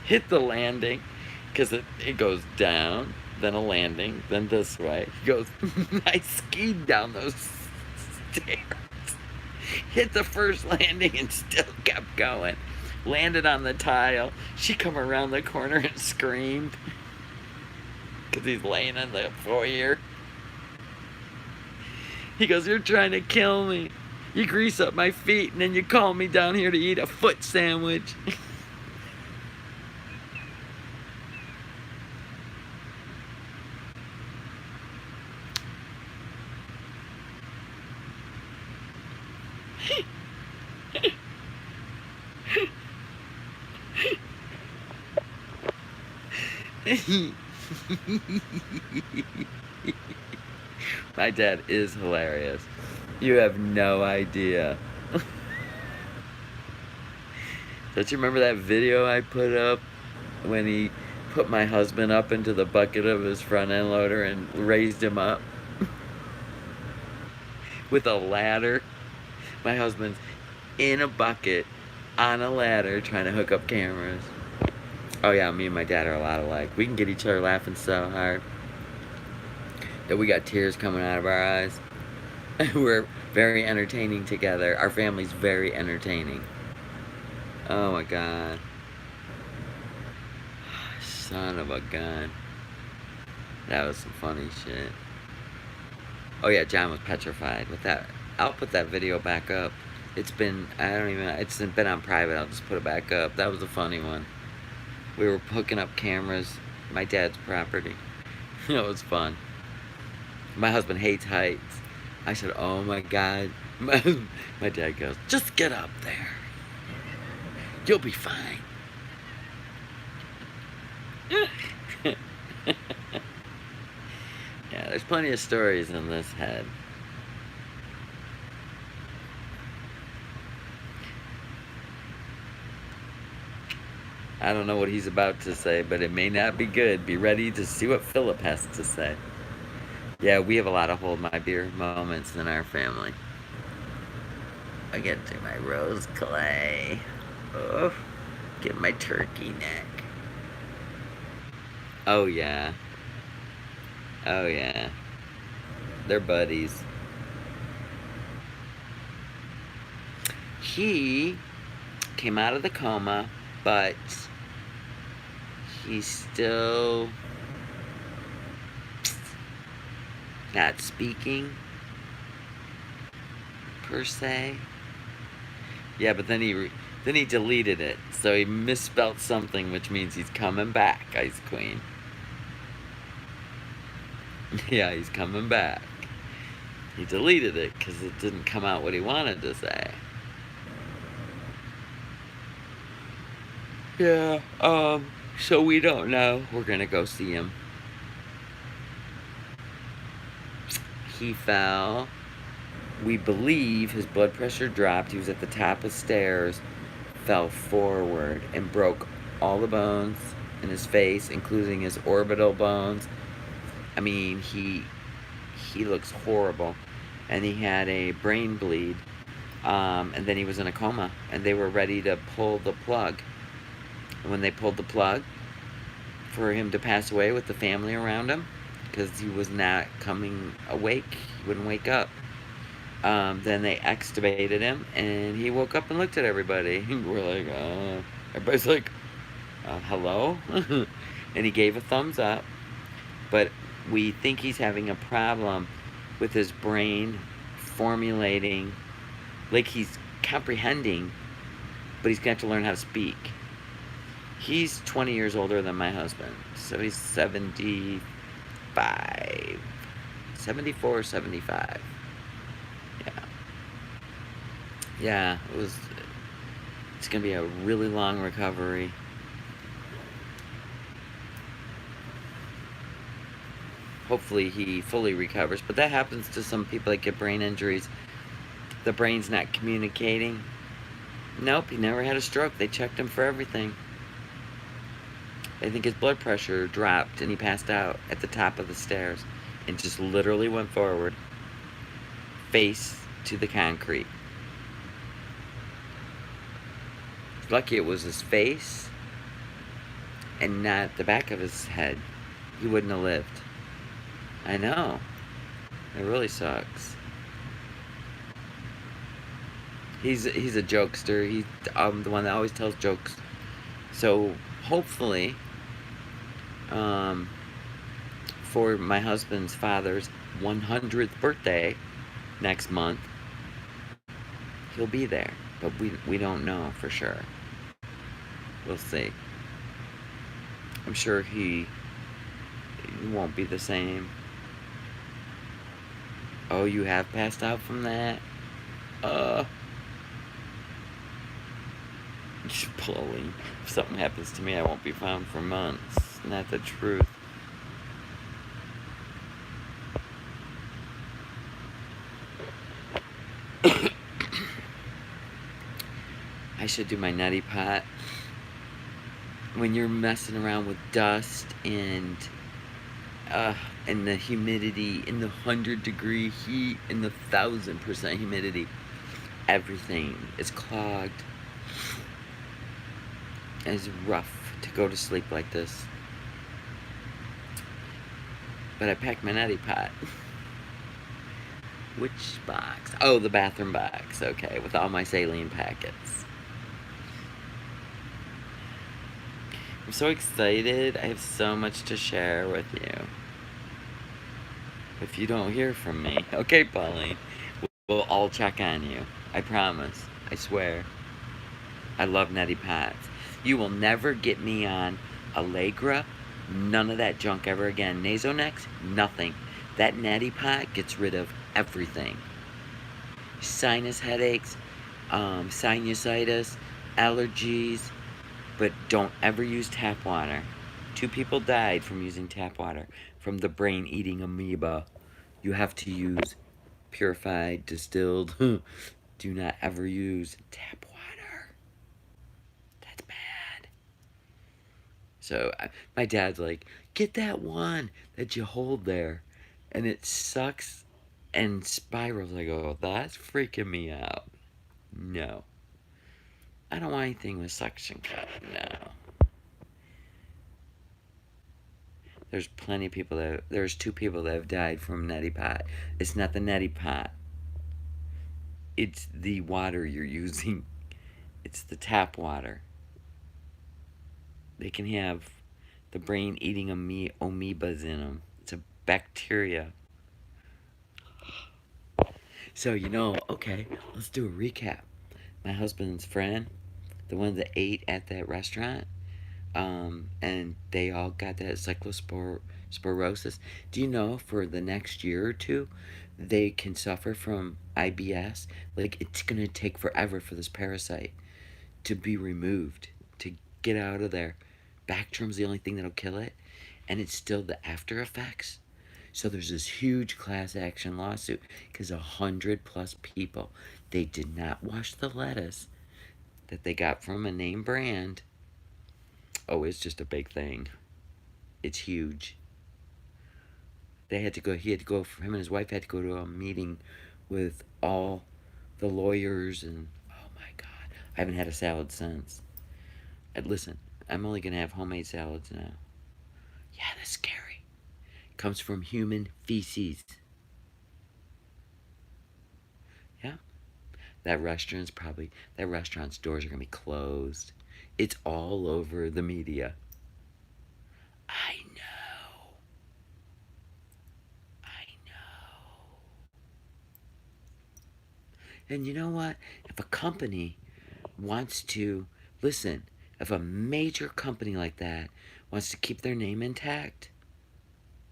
hit the landing, because it goes down, then a landing, then this way. He goes, I skied down those stairs, hit the first landing and still kept going. Landed on the tile. She come around the corner and screamed because he's laying in the foyer. He goes, you're trying to kill me. You grease up my feet and then you call me down here to eat a foot sandwich. My dad is hilarious. You have no idea. Don't you remember that video I put up when he put my husband up into the bucket of his front end loader and raised him up with a ladder? My husband's in a bucket on a ladder trying to hook up cameras. Oh yeah, me and my dad are a lot alike. We can get each other laughing so hard that we got tears coming out of our eyes. We're very entertaining together. Our family's very entertaining. Oh my God. Son of a gun. That was some funny shit. Oh yeah, John was petrified with that. I'll put that video back up. It's been on private. I'll just put it back up. That was a funny one. We were hooking up cameras, my dad's property. It was fun. My husband hates heights. I said, oh my God. My dad goes, just get up there. You'll be fine. Yeah, there's plenty of stories in this head. I don't know what he's about to say, but it may not be good. Be ready to see what Philip has to say. Yeah, we have a lot of hold my beer moments in our family. I get to my rose clay. Oh, get my turkey neck. Oh yeah. Oh yeah. They're buddies. He came out of the coma, but he's still not speaking per se. Yeah, but then he deleted it, so he misspelled something, which means he's coming back, Ice Queen. Yeah, he's coming back. He deleted it because it didn't come out what he wanted to say. Yeah, so we don't know. We're gonna go see him. He fell. We believe his blood pressure dropped. He was at the top of stairs, fell forward, and broke all the bones in his face, including his orbital bones. I mean, he looks horrible. And he had a brain bleed. And then he was in a coma. And they were ready to pull the plug. And when they pulled the plug for him to pass away with the family around him, because he was not coming awake, he wouldn't wake up. Then they extubated him, and he woke up and looked at everybody. We're like, everybody's like, hello? And he gave a thumbs up, but we think he's having a problem with his brain formulating, like he's comprehending, but he's going to have to learn how to speak. He's 20 years older than my husband, so he's 75, 74, 75. Yeah, it's gonna be a really long recovery. Hopefully he fully recovers, but that happens to some people that get brain injuries. The brain's not communicating. Nope, he never had a stroke. They checked him for everything. I think his blood pressure dropped and he passed out at the top of the stairs and just literally went forward. face to the concrete. Lucky it was his face and not the back of his head. He wouldn't have lived. I know. It really sucks. He's a jokester. He's the one that always tells jokes. So hopefully, for my husband's father's 100th birthday next month, he'll be there. But we don't know for sure. We'll see. I'm sure he won't be the same. Oh, you have passed out from that? Just blowing. If something happens to me, I won't be found for months. Not the truth. I should do my neti pot. When you're messing around with dust and the humidity, in the 100-degree heat, in the 1,000% humidity, everything is clogged. It's rough to go to sleep like this. But I packed my neti pot. Which box? Oh, the bathroom box. Okay, with all my saline packets. I'm so excited. I have so much to share with you. If you don't hear from me, okay, Pauline, we'll all check on you. I promise. I swear. I love neti pots. You will never get me on Allegra. None of that junk ever again. Nasonex, nothing. That neti pot gets rid of everything. Sinus headaches, sinusitis, allergies, but don't ever use tap water. 2 people died from using tap water, from the brain-eating amoeba. You have to use purified, distilled. Do not ever use tap water. That's bad. So my dad's like, get that one that you hold there, and it sucks and spirals. I go, that's freaking me out. No. I don't want anything with suction cup. No. There's plenty of people there's 2 people that have died from neti pot. It's not the neti pot. It's the water you're using. It's the tap water. They can have the brain-eating amoebas in them. It's a bacteria. So, okay, let's do a recap. My husband's friend, the one that ate at that restaurant, and they all got that cyclosporosis. Do you know for the next year or 2, they can suffer from IBS? Like, it's going to take forever for this parasite to be removed, to get out of there. Bacterium's the only thing that'll kill it, and it's still the after effects. So there's this huge class action lawsuit because 100+ people, they did not wash the lettuce that they got from a name brand. Oh, it's just a big thing. It's huge. He had to go, him and his wife had to go to a meeting with all the lawyers, and oh my God, I haven't had a salad since. Listen, I'm only gonna have homemade salads now. Yeah, that's scary. It comes from human feces. Yeah. That restaurant's doors are gonna be closed. It's all over the media. I know. And you know what? If a company wants to, listen, if a major company like that wants to keep their name intact,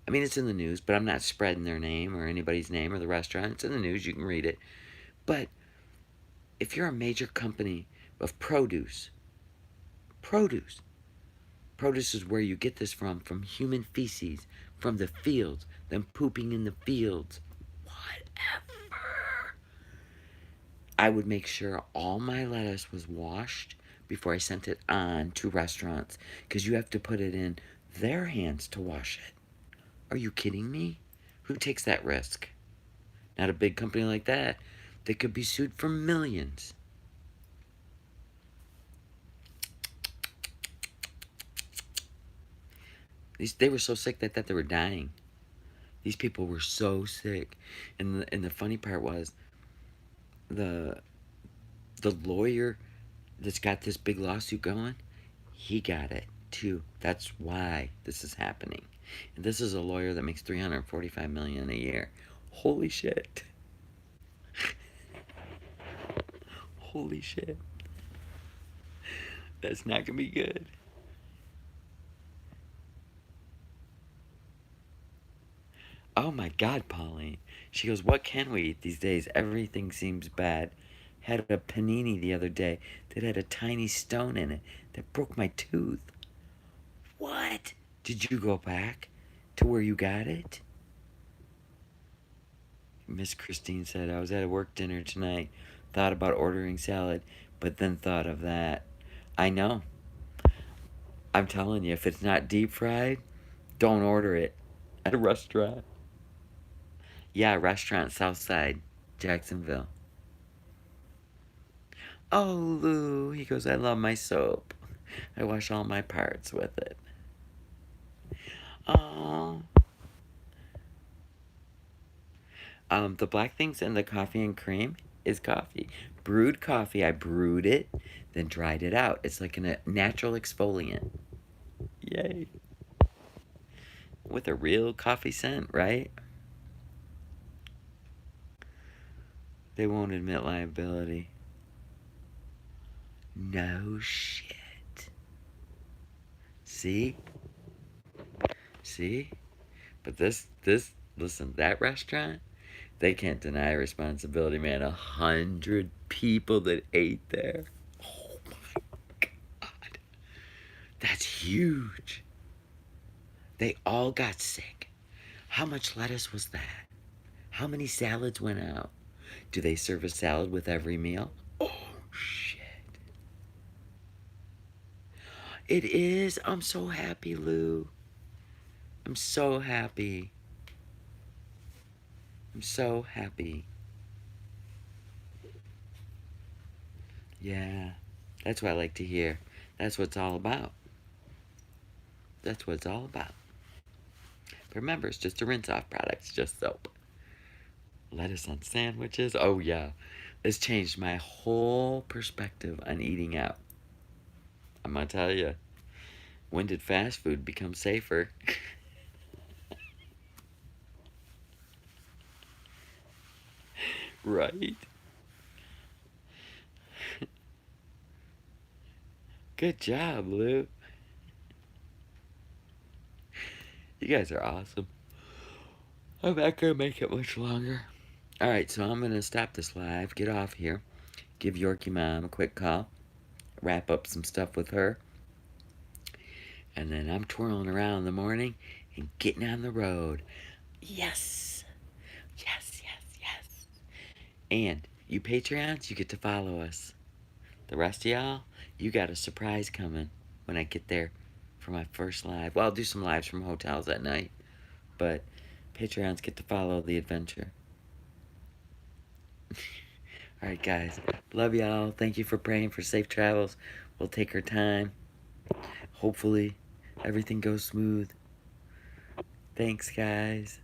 I mean, it's in the news, but I'm not spreading their name or anybody's name or the restaurant. It's in the news. You can read it. But if you're a major company of produce is where you get this from human feces, from the fields, them pooping in the fields, whatever. I would make sure all my lettuce was washed before I sent it on to restaurants, because you have to put it in their hands to wash it. Are you kidding me? Who takes that risk? Not a big company like that. They could be sued for millions. They were so sick that they were dying. These people were so sick. And the funny part was the the lawyer that's got this big lawsuit going, he got it too. That's why this is happening. And this is a lawyer that makes $345 million a year. Holy shit. Holy shit. That's not gonna be good. Oh my God, Pauline. She goes, what can we eat these days? Everything seems bad. Had a panini the other day that had a tiny stone in it that broke my tooth. What? Did you go back to where you got it? Miss Christine said, I was at a work dinner tonight. Thought about ordering salad, but then thought of that. I know. I'm telling you, if it's not deep fried, don't order it at a restaurant. Yeah, restaurant Southside, Jacksonville. Oh, Lou. He goes, I love my soap. I wash all my parts with it. Oh. The black things in the coffee and cream is coffee. Brewed coffee. I brewed it, then dried it out. It's like a natural exfoliant. Yay. With a real coffee scent, right? They won't admit liability. No shit. See? See? But listen, that restaurant, they can't deny responsibility, man. 100 people that ate there. Oh my God. That's huge. They all got sick. How much lettuce was that? How many salads went out? Do they serve a salad with every meal? Oh, shit. It is. I'm so happy, Lou. I'm so happy. I'm so happy. Yeah. That's what I like to hear. That's what it's all about. That's what it's all about. But remember, it's just a rinse off product. It's just soap. Lettuce on sandwiches. Oh, yeah. This changed my whole perspective on eating out. I'm going to tell you. When did fast food become safer? Right? Good job, Lou. You guys are awesome. I'm not going to make it much longer. Alright, so I'm going to stop this live, get off here, give Yorkie Mom a quick call, wrap up some stuff with her, and then I'm twirling around in the morning and getting on the road. Yes! Yes, yes, yes. And you Patreons, you get to follow us. The rest of y'all, you got a surprise coming when I get there for my first live. Well, I'll do some lives from hotels at night, but Patreons get to follow the adventure. Alright, guys. Love y'all. Thank you for praying for safe travels. We'll take our time. Hopefully, everything goes smooth. Thanks, guys.